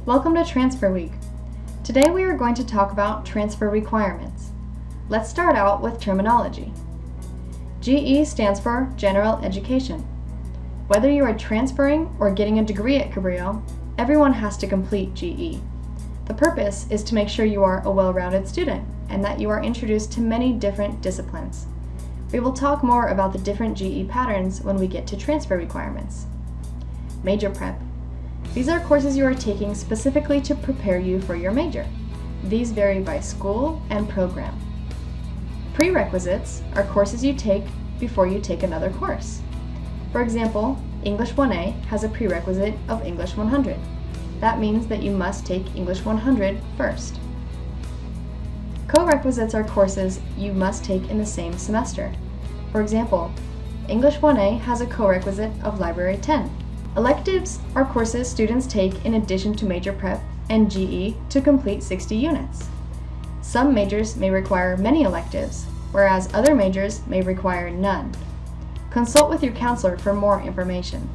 Welcome to Transfer Week. Today we are going to talk about transfer requirements. Let's start out with terminology. GE stands for General Education. Whether you are transferring or getting a degree at Cabrillo, everyone has to complete GE. The purpose is to make sure you are a well-rounded student and that you are introduced to many different disciplines. We will talk more about the different GE patterns when we get to transfer requirements. Major prep. These are courses you are taking specifically to prepare you for your major. These vary by school and program. Prerequisites are courses you take before you take another course. For example, English 1A has a prerequisite of English 100. That means that you must take English 100 first. Co-requisites are courses you must take in the same semester. For example, English 1A has a co-requisite of Library 10. Electives are courses students take in addition to major prep and GE to complete 60 units. Some majors may require many electives, whereas other majors may require none. Consult with your counselor for more information.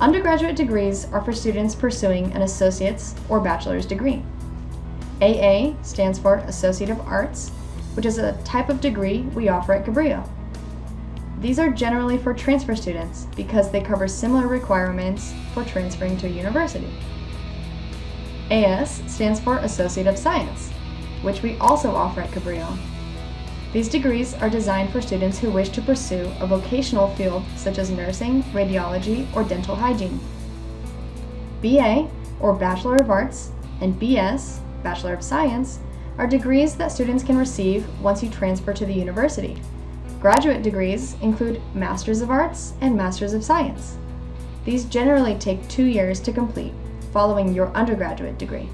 Undergraduate degrees are for students pursuing an associate's or bachelor's degree. AA stands for Associate of Arts, which is a type of degree we offer at Cabrillo. These are generally for transfer students because they cover similar requirements for transferring to a university. AS stands for Associate of Science, which we also offer at Cabrillo. These degrees are designed for students who wish to pursue a vocational field such as nursing, radiology, or dental hygiene. BA, or Bachelor of Arts, and BS, Bachelor of Science, are degrees that students can receive once you transfer to the university. Graduate degrees include Masters of Arts and Masters of Science. These generally take 2 years to complete, following your undergraduate degree.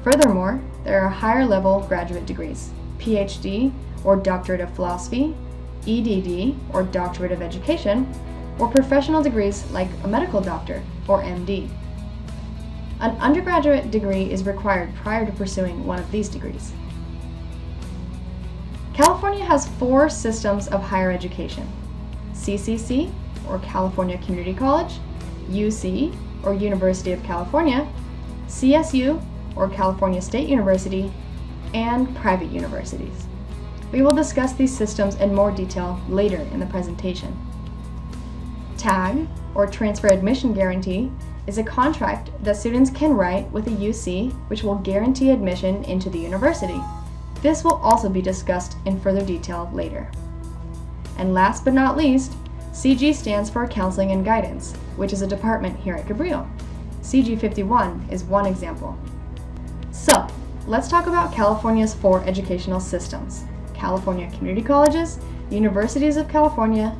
Furthermore, there are higher-level graduate degrees, PhD, or Doctorate of Philosophy, EDD, or Doctorate of Education, or professional degrees like a medical doctor, or MD. An undergraduate degree is required prior to pursuing one of these degrees. California has 4 systems of higher education: CCC, or California Community College, UC, or University of California, CSU, or California State University, and private universities. We will discuss these systems in more detail later in the presentation. TAG, or Transfer Admission Guarantee, is a contract that students can write with a UC which will guarantee admission into the university. This will also be discussed in further detail later. And last but not least, CG stands for Counseling and Guidance, which is a department here at Cabrillo. CG 51 is one example. So, let's talk about California's 4 educational systems: California Community Colleges, Universities of California,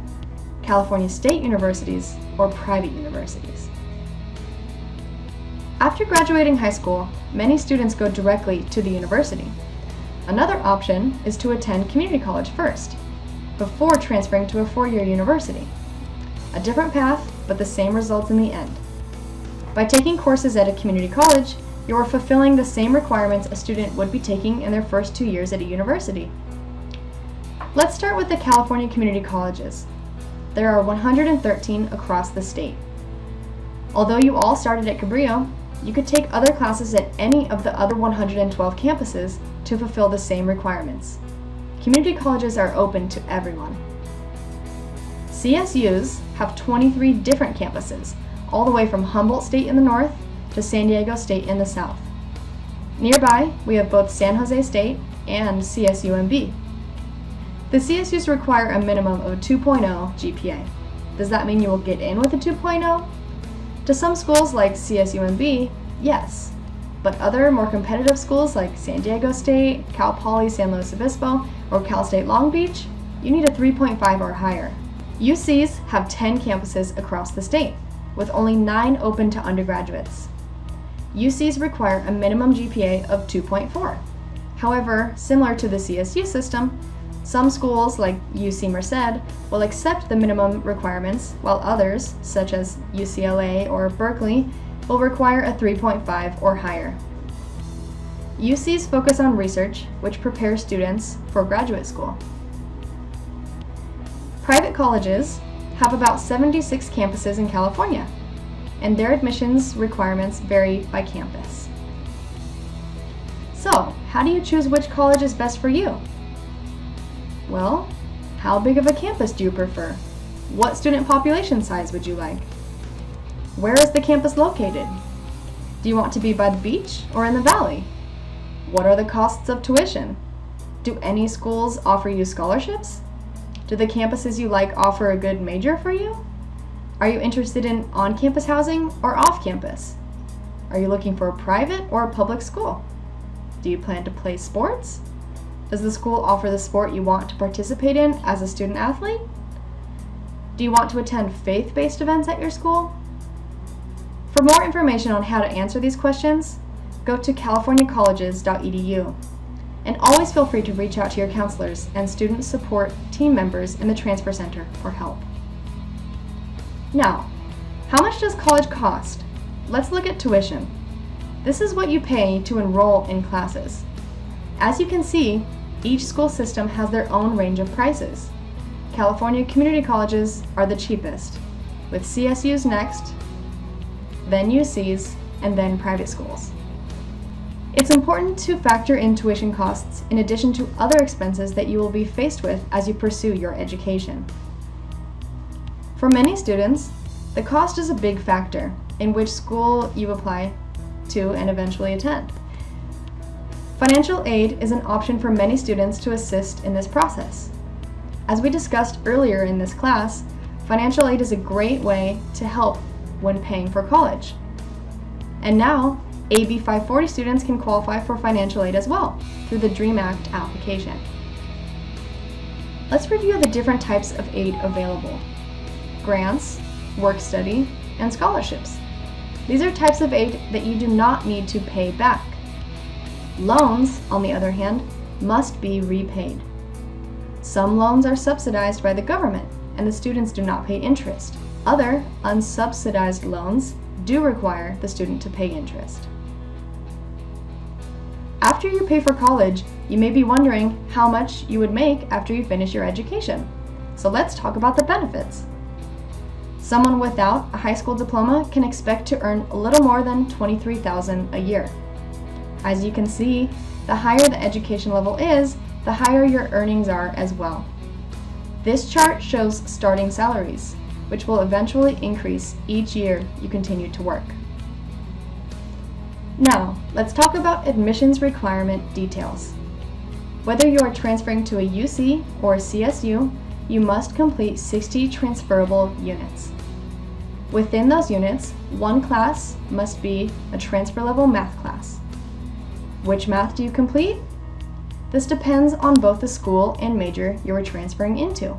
California State Universities, or private universities. After graduating high school, many students go directly to the university. Another option is to attend community college first, before transferring to a 4-year university. A different path, but the same results in the end. By taking courses at a community college, you are fulfilling the same requirements a student would be taking in their first 2 years at a university. Let's start with the California community colleges. There are 113 across the state. Although you all started at Cabrillo, you could take other classes at any of the other 112 campuses to fulfill the same requirements. Community colleges are open to everyone. CSUs have 23 different campuses, all the way from Humboldt State in the north to San Diego State in the south. Nearby, we have both San Jose State and CSUMB. The CSUs require a minimum of a 2.0 GPA. Does that mean you will get in with a 2.0? To some schools like CSUMB, yes. But other more competitive schools like San Diego State, Cal Poly San Luis Obispo, or Cal State Long Beach, you need a 3.5 or higher. UCs have 10 campuses across the state, with only 9 open to undergraduates. UCs require a minimum GPA of 2.4. However, similar to the CSU system, some schools like UC Merced will accept the minimum requirements, while others, such as UCLA or Berkeley, will require a 3.5 or higher. UCs focus on research, which prepares students for graduate school. Private colleges have about 76 campuses in California. and their admissions requirements vary by campus. So, how do you choose which college is best for you? Well, how big of a campus do you prefer? What student population size would you like? Where is the campus located? Do you want to be by the beach or in the valley? What are the costs of tuition? Do any schools offer you scholarships? Do the campuses you like offer a good major for you? Are you interested in on-campus housing or off-campus? Are you looking for a private or a public school? Do you plan to play sports? Does the school offer the sport you want to participate in as a student athlete? Do you want to attend faith-based events at your school? For more information on how to answer these questions, go to californiacolleges.edu. And always feel free to reach out to your counselors and student support team members in the Transfer Center for help. Now, how much does college cost? Let's look at tuition. This is what you pay to enroll in classes. As you can see, each school system has their own range of prices. California community colleges are the cheapest, with CSUs next, then UCs, and then private schools. It's important to factor in tuition costs in addition to other expenses that you will be faced with as you pursue your education. For many students, the cost is a big factor in which school you apply to and eventually attend. Financial aid is an option for many students to assist in this process. As we discussed earlier in this class, financial aid is a great way to help when paying for college. And now, AB 540 students can qualify for financial aid as well through the DREAM Act application. Let's review the different types of aid available: grants, work study, and scholarships. These are types of aid that you do not need to pay back. Loans, on the other hand, must be repaid. Some loans are subsidized by the government, and the students do not pay interest. Other unsubsidized loans do require the student to pay interest. After you pay for college, you may be wondering how much you would make after you finish your education. So let's talk about the benefits. Someone without a high school diploma can expect to earn a little more than $23,000 a year. As you can see, the higher the education level is, the higher your earnings are as well. This chart shows starting salaries, which will eventually increase each year you continue to work. Now, let's talk about admissions requirement details. Whether you are transferring to a UC or a CSU, you must complete 60 transferable units. Within those units, one class must be a transfer level math class. Which math do you complete? This depends on both the school and major you are transferring into.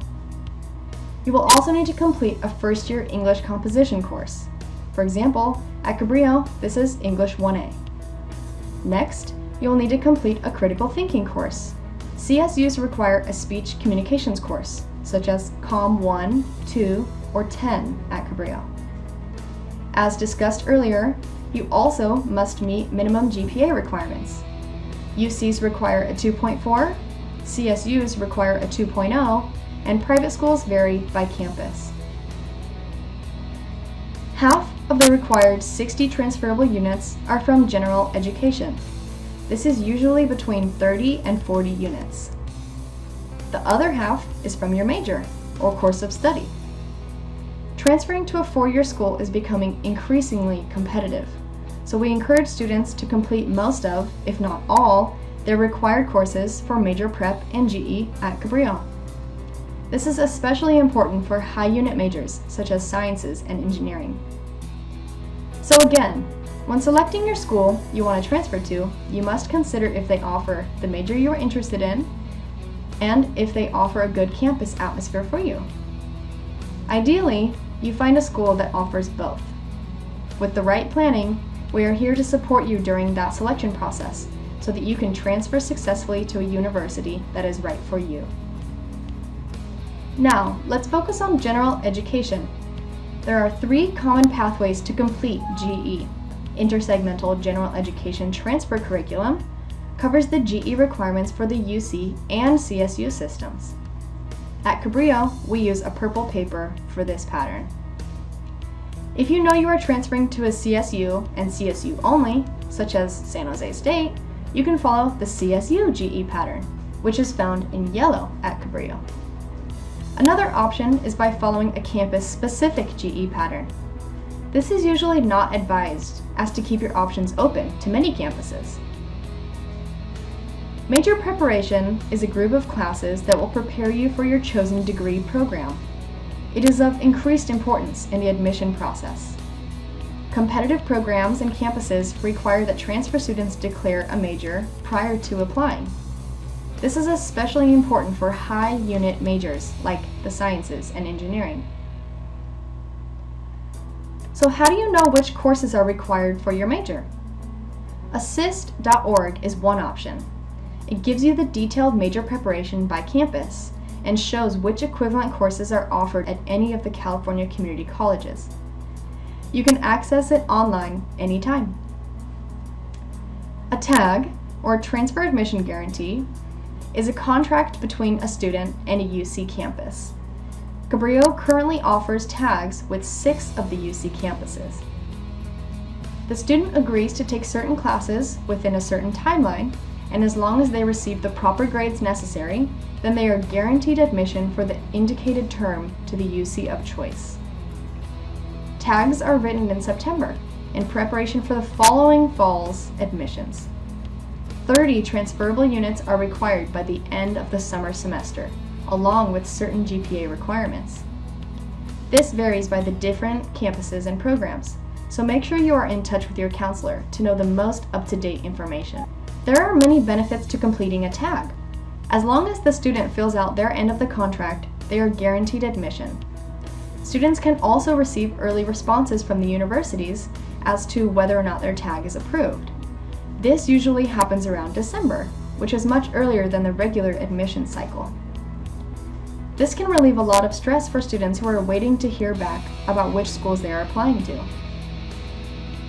You will also need to complete a first-year English composition course. For example, at Cabrillo, this is English 1A. Next, you will need to complete a critical thinking course. CSUs require a speech communications course, such as COM 1, 2, or 10 at Cabrillo. As discussed earlier, you also must meet minimum GPA requirements. UCs require a 2.4, CSUs require a 2.0, and private schools vary by campus. Half of the required 60 transferable units are from general education. This is usually between 30 and 40 units. The other half is from your major or course of study. Transferring to a four-year school is becoming increasingly competitive, so we encourage students to complete most of, if not all, their required courses for major prep and GE at Cabrillo. This is especially important for high unit majors such as sciences and engineering. So again, when selecting your school you want to transfer to, you must consider if they offer the major you are interested in and if they offer a good campus atmosphere for you. Ideally, you find a school that offers both. With the right planning, we are here to support you during that selection process so that you can transfer successfully to a university that is right for you. Now, let's focus on general education. There are 3 common pathways to complete GE. Intersegmental General Education Transfer Curriculum covers the GE requirements for the UC and CSU systems. At Cabrillo, we use a purple paper for this pattern. If you know you are transferring to a CSU and CSU only, such as San Jose State, you can follow the CSU GE pattern, which is found in yellow at Cabrillo. Another option is by following a campus-specific GE pattern. This is usually not advised, as to keep your options open to many campuses. Major preparation is a group of classes that will prepare you for your chosen degree program. It is of increased importance in the admission process. Competitive programs and campuses require that transfer students declare a major prior to applying. This is especially important for high unit majors like the sciences and engineering. So how do you know which courses are required for your major? Assist.org is one option. It gives you the detailed major preparation by campus and shows which equivalent courses are offered at any of the California community colleges. You can access it online anytime. A TAG, or Transfer Admission Guarantee, is a contract between a student and a UC campus. Cabrillo currently offers tags with 6 of the UC campuses. The student agrees to take certain classes within a certain timeline, and as long as they receive the proper grades necessary, then they are guaranteed admission for the indicated term to the UC of choice. Tags are written in September in preparation for the following fall's admissions. 30 transferable units are required by the end of the summer semester, along with certain GPA requirements. This varies by the different campuses and programs, so make sure you are in touch with your counselor to know the most up-to-date information. There are many benefits to completing a tag. As long as the student fills out their end of the contract, they are guaranteed admission. Students can also receive early responses from the universities as to whether or not their tag is approved. This usually happens around December, which is much earlier than the regular admission cycle. This can relieve a lot of stress for students who are waiting to hear back about which schools they are applying to.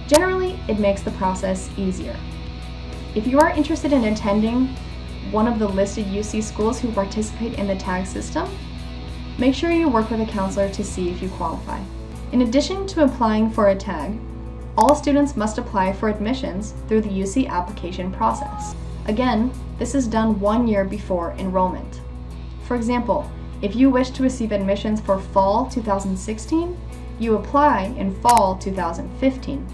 Generally, it makes the process easier. If you are interested in attending one of the listed UC schools who participate in the tag system, make sure you work with a counselor to see if you qualify. In addition to applying for a tag, all students must apply for admissions through the UC application process. Again, this is done 1 year before enrollment. For example, if you wish to receive admissions for fall 2016, you apply in fall 2015.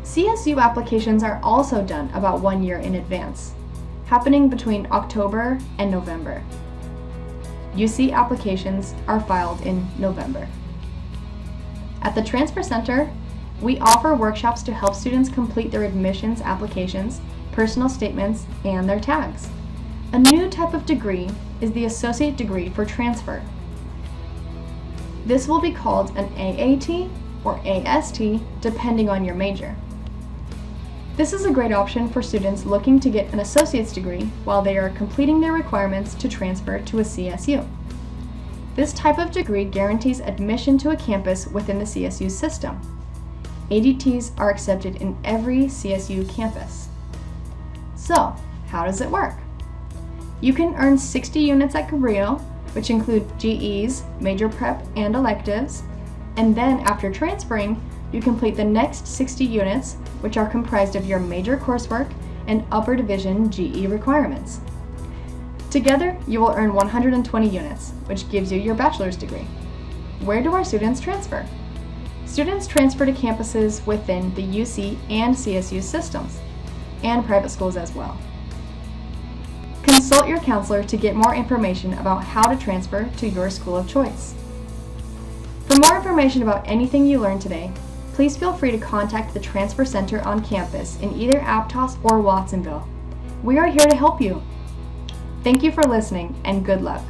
CSU applications are also done about 1 year in advance, happening between October and November. UC applications are filed in November. At the Transfer Center, we offer workshops to help students complete their admissions applications, personal statements, and their tags. A new type of degree is the Associate Degree for Transfer. This will be called an AAT or AST depending on your major. This is a great option for students looking to get an associate's degree while they are completing their requirements to transfer to a CSU. This type of degree guarantees admission to a campus within the CSU system. ADTs are accepted in every CSU campus. So, how does it work? You can earn 60 units at Cabrillo, which include GEs, major prep, and electives, and then after transferring, you complete the next 60 units, which are comprised of your major coursework and upper division GE requirements. Together, you will earn 120 units, which gives you your bachelor's degree. Where do our students transfer? Students transfer to campuses within the UC and CSU systems, and private schools as well. Consult your counselor to get more information about how to transfer to your school of choice. For more information about anything you learned today, please feel free to contact the Transfer Center on campus in either Aptos or Watsonville. We are here to help you. Thank you for listening, and good luck.